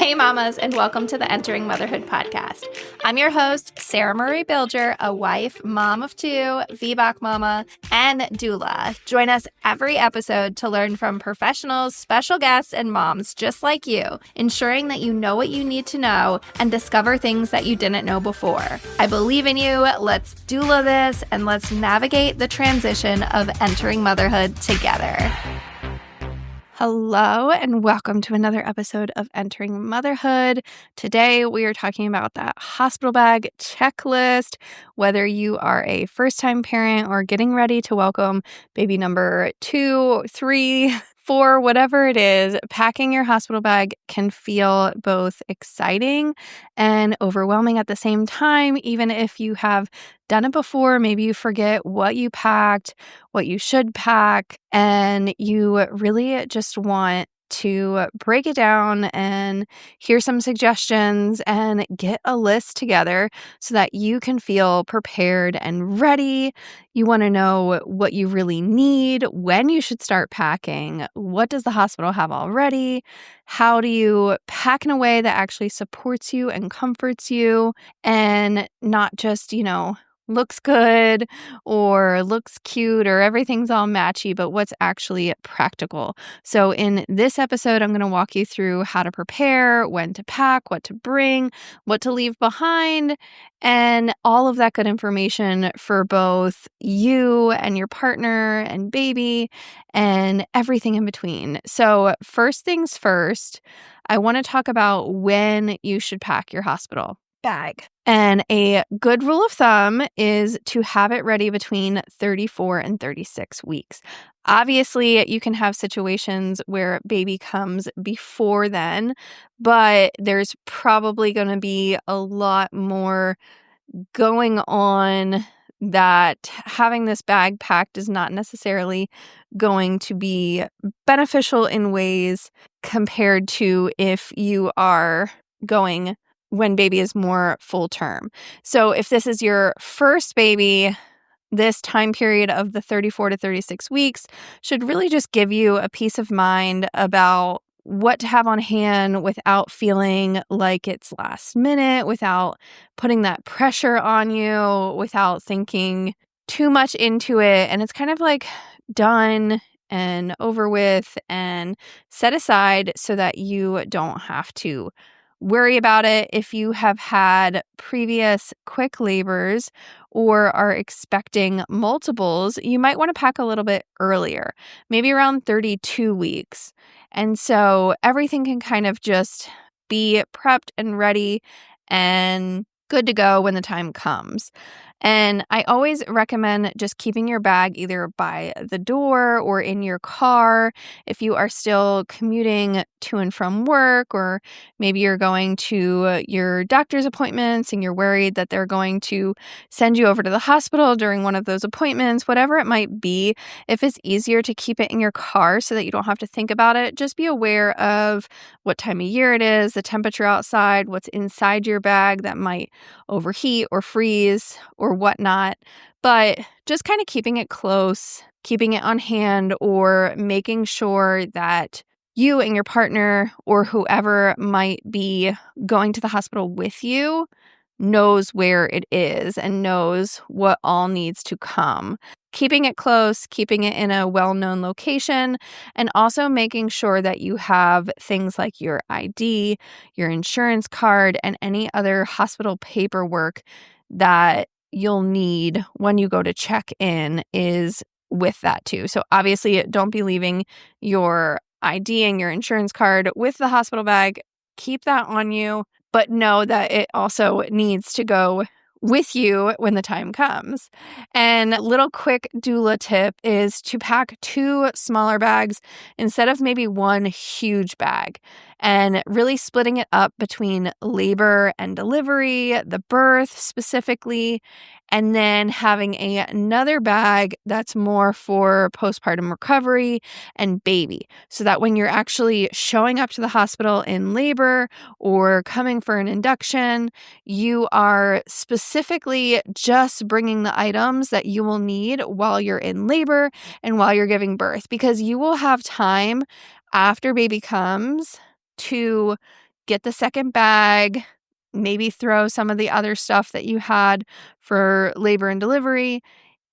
Hey mamas, and welcome to the Entering Motherhood podcast. I'm your host, Sarah Marie Bilger, a wife, mom of two, VBAC mama, and doula. Join us every episode to learn from professionals, special guests, and moms just like you, ensuring that you know what you need to know and discover things that you didn't know before. I believe in you. Let's doula this, and let's navigate the transition of entering motherhood together. Hello, and welcome to another episode of Entering Motherhood. Today, we are talking about that hospital bag checklist, whether you are a first-time parent or getting ready to welcome baby number 2, 3, 4, whatever it is. Packing your hospital bag can feel both exciting and overwhelming at the same time, even if you have done it before. Maybe you forget what you packed, what you should pack, and you really just want to break it down and hear some suggestions and get a list together so that you can feel prepared and ready. You want to know what you really need, when you should start packing, what does the hospital have already, how do you pack in a way that actually supports you and comforts you and not just, looks good or looks cute or everything's all matchy, but what's actually practical. So in this episode, I'm going to walk you through how to prepare, when to pack, what to bring, what to leave behind, and all of that good information for both you and your partner and baby and everything in between. So first things first, I want to talk about when you should pack your hospital bag. And a good rule of thumb is to have it ready between 34 and 36 weeks. Obviously, you can have situations where baby comes before then, but there's probably going to be a lot more going on that having this bag packed is not necessarily going to be beneficial in ways compared to if you are going when baby is more full term. So if this is your first baby, this time period of the 34 to 36 weeks should really just give you a peace of mind about what to have on hand without feeling like it's last minute, without putting that pressure on you, without thinking too much into it. And it's kind of like done and over with and set aside so that you don't have to worry about it. If you have had previous quick labors or are expecting multiples, you might want to pack a little bit earlier, maybe around 32 weeks. And so everything can kind of just be prepped and ready and good to go when the time comes. And I always recommend just keeping your bag either by the door or in your car if you are still commuting to and from work, or maybe you're going to your doctor's appointments and you're worried that they're going to send you over to the hospital during one of those appointments, whatever it might be. If it's easier to keep it in your car so that you don't have to think about it, just be aware of what time of year it is, the temperature outside, what's inside your bag that might overheat or freeze or whatnot, but just kind of keeping it close, keeping it on hand, or making sure that you and your partner or whoever might be going to the hospital with you knows where it is and knows what all needs to come. Keeping it close, keeping it in a well-known location, and also making sure that you have things like your ID, your insurance card, and any other hospital paperwork that you'll need when you go to check in is with that too. So obviously, don't be leaving your ID and your insurance card with the hospital bag. Keep that on you, but know that it also needs to go with you when the time comes. And a little quick doula tip is to pack 2 smaller bags instead of maybe one huge bag, and really splitting it up between labor and delivery, the birth specifically, and then having another bag that's more for postpartum recovery and baby, so that when you're actually showing up to the hospital in labor or coming for an induction, you are specifically just bringing the items that you will need while you're in labor and while you're giving birth, because you will have time after baby comes to get the second bag, maybe throw some of the other stuff that you had for labor and delivery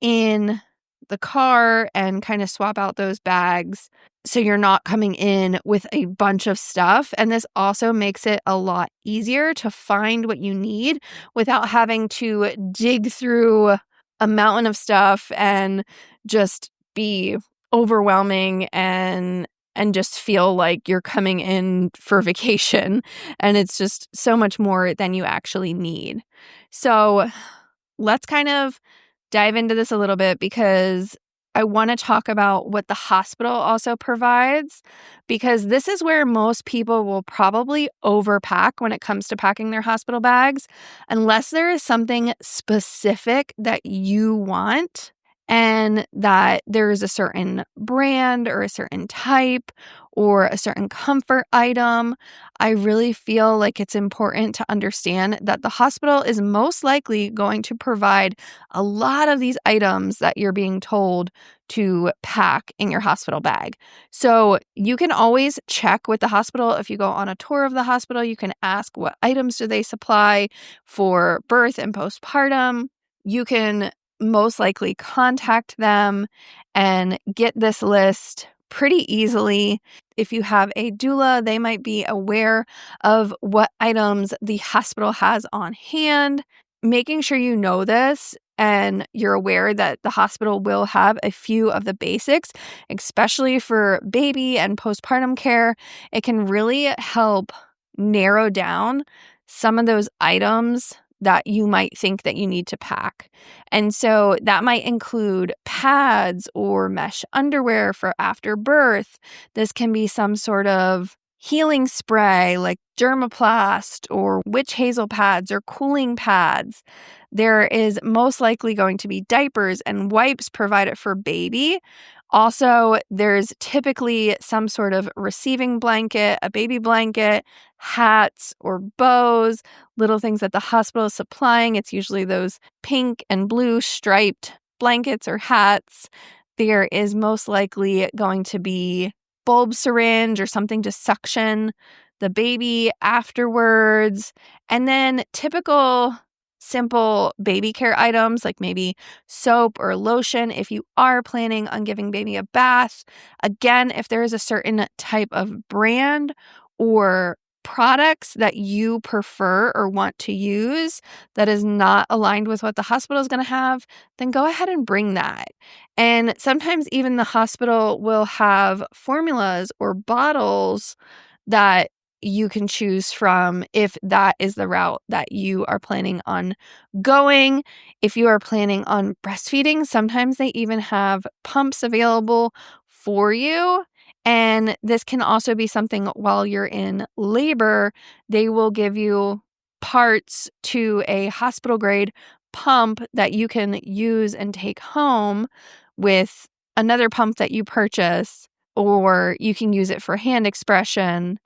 in the car and kind of swap out those bags so you're not coming in with a bunch of stuff. And this also makes it a lot easier to find what you need without having to dig through a mountain of stuff and just be overwhelming and just feel like you're coming in for vacation, and it's just so much more than you actually need. So let's kind of dive into this a little bit, because I want to talk about what the hospital also provides, because this is where most people will probably overpack when it comes to packing their hospital bags, unless there is something specific that you want and that there's a certain brand or a certain type or a certain comfort item. I really feel like it's important to understand that the hospital is most likely going to provide a lot of these items that you're being told to pack in your hospital bag. So you can always check with the hospital. If you go on a tour of the hospital, you can ask what items do they supply for birth and postpartum. You can most likely contact them and get this list pretty easily. If you have a doula, they might be aware of what items the hospital has on hand. Making sure you know this and you're aware that the hospital will have a few of the basics, especially for baby and postpartum care, it can really help narrow down some of those items that you might think that you need to pack. And so that might include pads or mesh underwear for after birth. This can be some sort of healing spray like Dermaplast or witch hazel pads or cooling pads. There is most likely going to be diapers and wipes provided for baby. Also, there's typically some sort of receiving blanket, a baby blanket, hats or bows, little things that the hospital is supplying. It's usually those pink and blue striped blankets or hats. There is most likely going to be bulb syringe or something to suction the baby afterwards. And then typical simple baby care items like maybe soap or lotion if you are planning on giving baby a bath. Again, if there is a certain type of brand or products that you prefer or want to use that is not aligned with what the hospital is going to have, then go ahead and bring that. And sometimes even the hospital will have formulas or bottles that you can choose from if that is the route that you are planning on going. If you are planning on breastfeeding, sometimes they even have pumps available for you. And this can also be something while you're in labor. They will give you parts to a hospital grade pump that you can use and take home with another pump that you purchase, or you can use it for hand expression.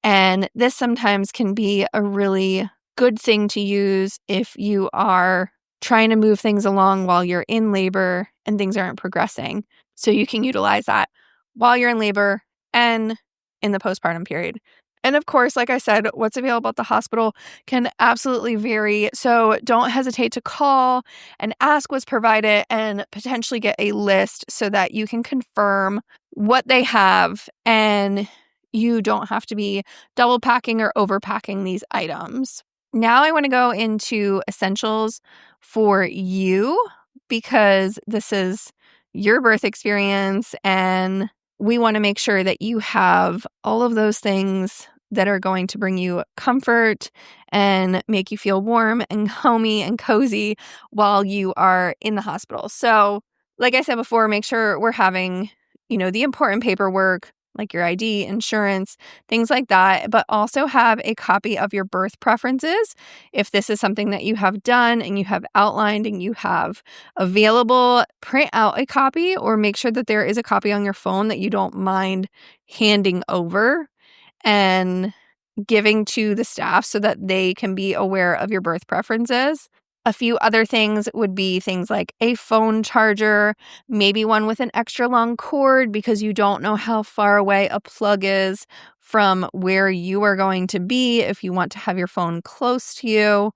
And this sometimes can be a really good thing to use if you are trying to move things along while you're in labor and things aren't progressing. So you can utilize that while you're in labor and in the postpartum period. And of course, like I said, what's available at the hospital can absolutely vary. So don't hesitate to call and ask what's provided and potentially get a list so that you can confirm what they have and you don't have to be double packing or overpacking these items. Now I want to go into essentials for you, because this is your birth experience and we want to make sure that you have all of those things that are going to bring you comfort and make you feel warm and homey and cozy while you are in the hospital. So, like I said before, make sure we're having, the important paperwork like your ID, insurance, things like that, but also have a copy of your birth preferences. If this is something that you have done and you have outlined and you have available, print out a copy or make sure that there is a copy on your phone that you don't mind handing over and giving to the staff so that they can be aware of your birth preferences. A few other things would be things like a phone charger, maybe one with an extra long cord because you don't know how far away a plug is from where you are going to be if you want to have your phone close to you.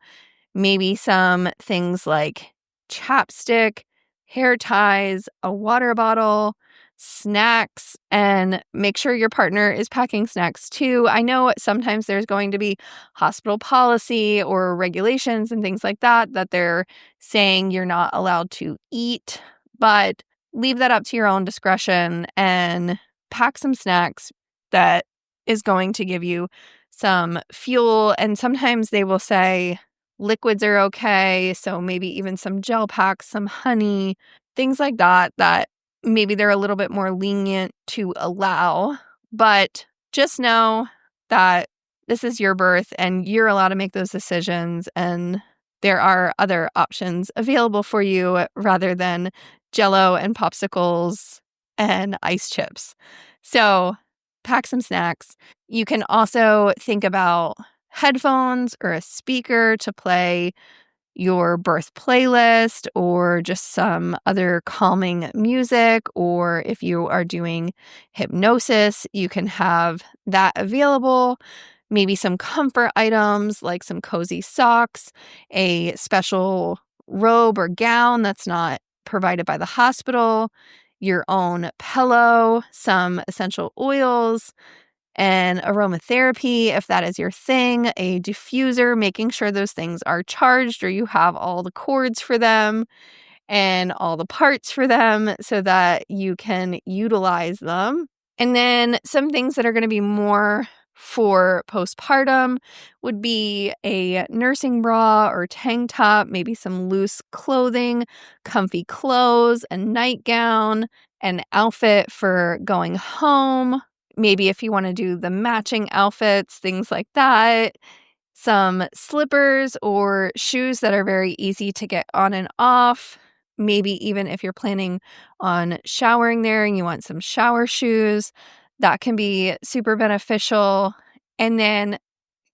Maybe some things like chapstick, hair ties, a water bottle, snacks, and make sure your partner is packing snacks too. I know sometimes there's going to be hospital policy or regulations and things like that they're saying you're not allowed to eat, but leave that up to your own discretion and pack some snacks that is going to give you some fuel. And sometimes they will say liquids are okay, so maybe even some gel packs, some honey, things like that maybe they're a little bit more lenient to allow. But just know that this is your birth and you're allowed to make those decisions, and there are other options available for you rather than Jell-O and popsicles and ice chips. So pack some snacks. You can also think about headphones or a speaker to play your birth playlist or just some other calming music. Or if you are doing hypnosis, you can have that available. Maybe some comfort items like some cozy socks, a special robe or gown that's not provided by the hospital, your own pillow, some essential oils, and aromatherapy, if that is your thing, a diffuser, making sure those things are charged or you have all the cords for them and all the parts for them so that you can utilize them. And then some things that are going to be more for postpartum would be a nursing bra or tank top, maybe some loose clothing, comfy clothes, a nightgown, an outfit for going home. Maybe if you want to do the matching outfits, things like that. Some slippers or shoes that are very easy to get on and off. Maybe even if you're planning on showering there and you want some shower shoes, that can be super beneficial. And then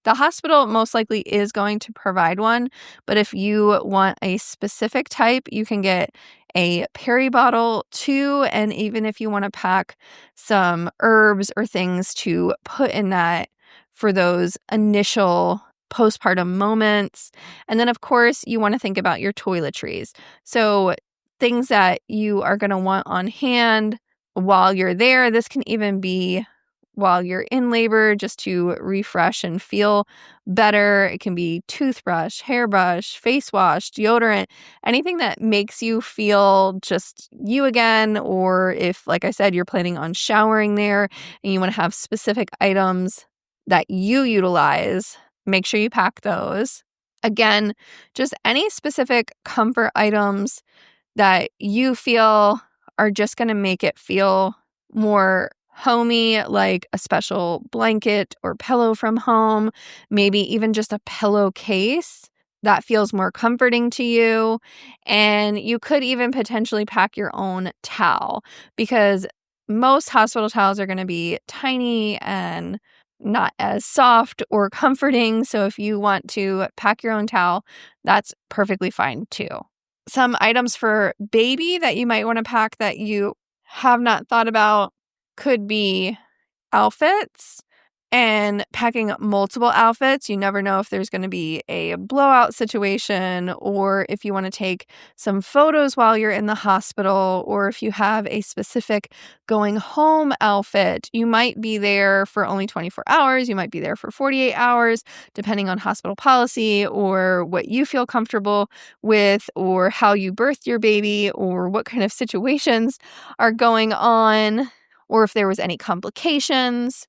the hospital most likely is going to provide one, but if you want a specific type, you can get a peri bottle too. And even if you want to pack some herbs or things to put in that for those initial postpartum moments. And then, of course, you want to think about your toiletries. So things that you are going to want on hand while you're there. This can even be while you're in labor just to refresh and feel better. It can be toothbrush, hairbrush, face wash, deodorant, anything that makes you feel just you again. Or if, like I said, you're planning on showering there and you want to have specific items that you utilize, make sure you pack those. Again, just any specific comfort items that you feel are just going to make it feel more homey, like a special blanket or pillow from home, maybe even just a pillowcase that feels more comforting to you. And you could even potentially pack your own towel because most hospital towels are going to be tiny and not as soft or comforting. So if you want to pack your own towel, that's perfectly fine too. Some items for baby that you might want to pack that you have not thought about could be outfits and packing multiple outfits. You never know if there's going to be a blowout situation or if you want to take some photos while you're in the hospital or if you have a specific going home outfit. You might be there for only 24 hours. You might be there for 48 hours, depending on hospital policy or what you feel comfortable with or how you birthed your baby or what kind of situations are going on or if there was any complications,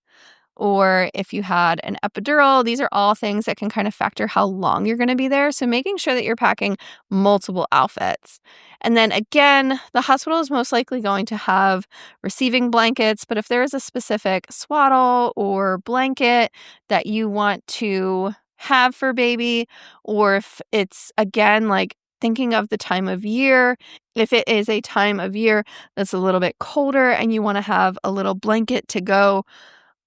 or if you had an epidural. These are all things that can kind of factor how long you're going to be there. So making sure that you're packing multiple outfits. And then again, the hospital is most likely going to have receiving blankets, but if there is a specific swaddle or blanket that you want to have for baby, or if it's again like thinking of the time of year, if it is a time of year that's a little bit colder and you want to have a little blanket to go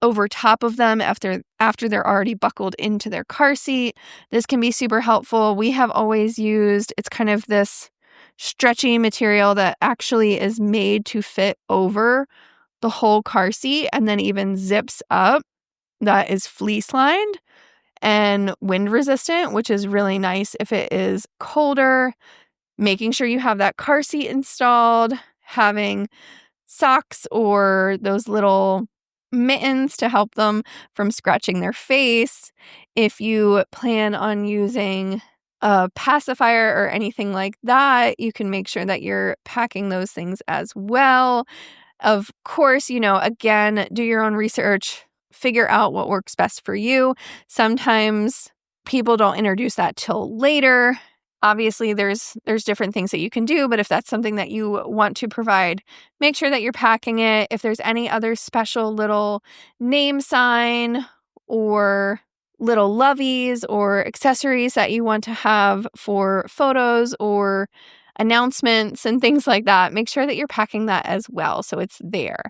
over top of them after they're already buckled into their car seat, this can be super helpful. We have always used, it's kind of this stretchy material that actually is made to fit over the whole car seat and then even zips up. that is fleece lined and wind resistant, which is really nice if it is colder. Making sure you have that car seat installed, having socks or those little mittens to help them from scratching their face. If you plan on using a pacifier or anything like that, you can make sure that you're packing those things as well. Of course, again, do your own research, figure out what works best for you. Sometimes people don't introduce that till later. Obviously, there's different things that you can do, but if that's something that you want to provide, make sure that you're packing it. If there's any other special little name sign or little loveys or accessories that you want to have for photos or announcements and things like that, make sure that you're packing that as well so it's there.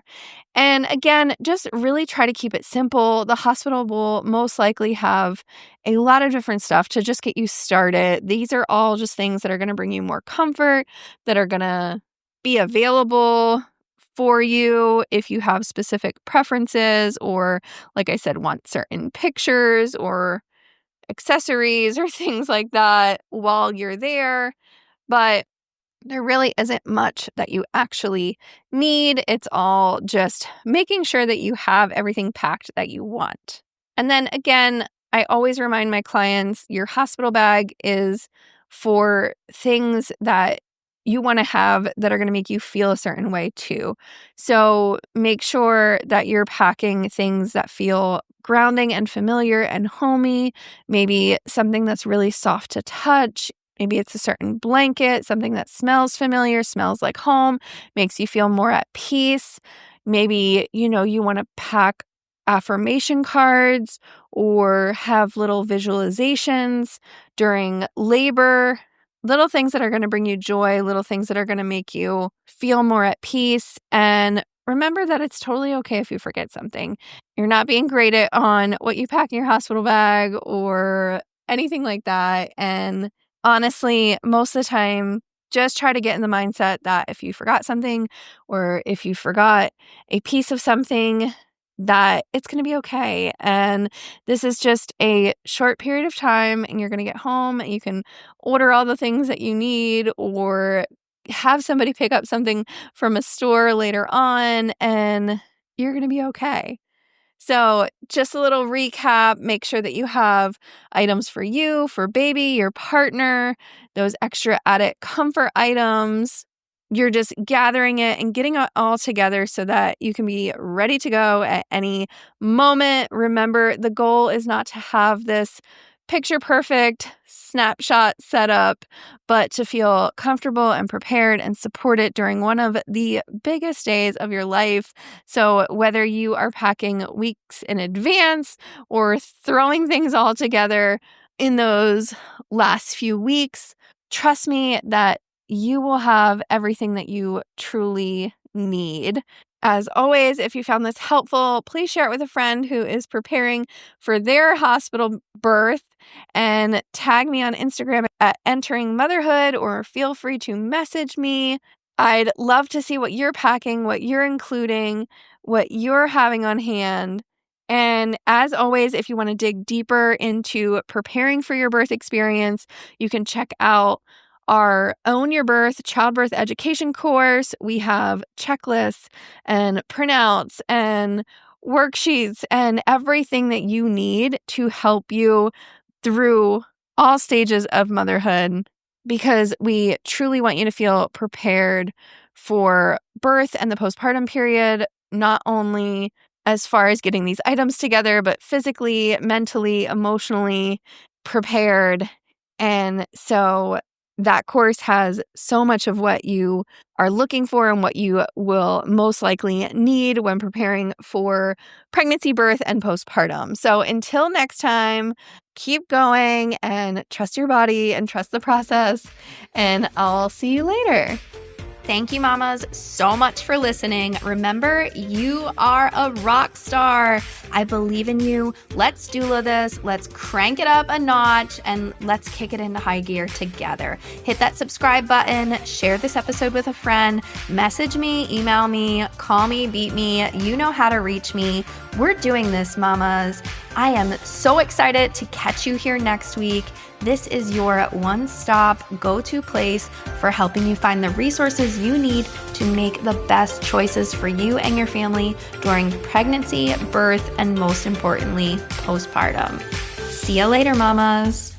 And again, just really try to keep it simple. The hospital will most likely have a lot of different stuff to just get you started. These are all just things that are going to bring you more comfort, that are going to be available for you if you have specific preferences or, like I said, want certain pictures or accessories or things like that while you're there. But there really isn't much that you actually need. It's all just making sure that you have everything packed that you want. And then again, I always remind my clients your hospital bag is for things that you want to have that are going to make you feel a certain way too. So make sure that you're packing things that feel grounding and familiar and homey, maybe something that's really soft to touch. Maybe it's a certain blanket, something that smells familiar, smells like home, makes you feel more at peace. Maybe, you want to pack affirmation cards or have little visualizations during labor, little things that are going to bring you joy, little things that are going to make you feel more at peace. And remember that it's totally okay if you forget something. You're not being graded on what you pack in your hospital bag or anything like that. And honestly, most of the time, just try to get in the mindset that if you forgot something or if you forgot a piece of something, that it's going to be okay. And this is just a short period of time and you're going to get home and you can order all the things that you need or have somebody pick up something from a store later on and you're going to be okay. So just a little recap, make sure that you have items for you, for baby, your partner, those extra added comfort items. You're just gathering it and getting it all together so that you can be ready to go at any moment. Remember, the goal is not to have this picture perfect snapshot set up, but to feel comfortable and prepared and supported during one of the biggest days of your life. So whether you are packing weeks in advance or throwing things all together in those last few weeks, trust me that you will have everything that you truly need. As always, if you found this helpful, please share it with a friend who is preparing for their hospital birth and tag me on Instagram at Entering Motherhood or feel free to message me. I'd love to see what you're packing, what you're including, what you're having on hand. And as always, if you want to dig deeper into preparing for your birth experience, you can check out our Own Your Birth childbirth education course. We have checklists and printouts and worksheets and everything that you need to help you through all stages of motherhood, because we truly want you to feel prepared for birth and the postpartum period, not only as far as getting these items together, but physically, mentally, emotionally prepared. And so that course has so much of what you are looking for and what you will most likely need when preparing for pregnancy, birth, and postpartum. So until next time, keep going and trust your body and trust the process. And I'll see you later. Thank you, mamas, so much for listening. Remember, you are a rock star. I believe in you. Let's doula this. Let's crank it up a notch and let's kick it into high gear together. Hit that subscribe button, share this episode with a friend, message me, email me, call me, beat me. You know how to reach me. We're doing this, mamas. I am so excited to catch you here next week. This is your one-stop go-to place for helping you find the resources you need to make the best choices for you and your family during pregnancy, birth, and most importantly, postpartum. See you later, mamas.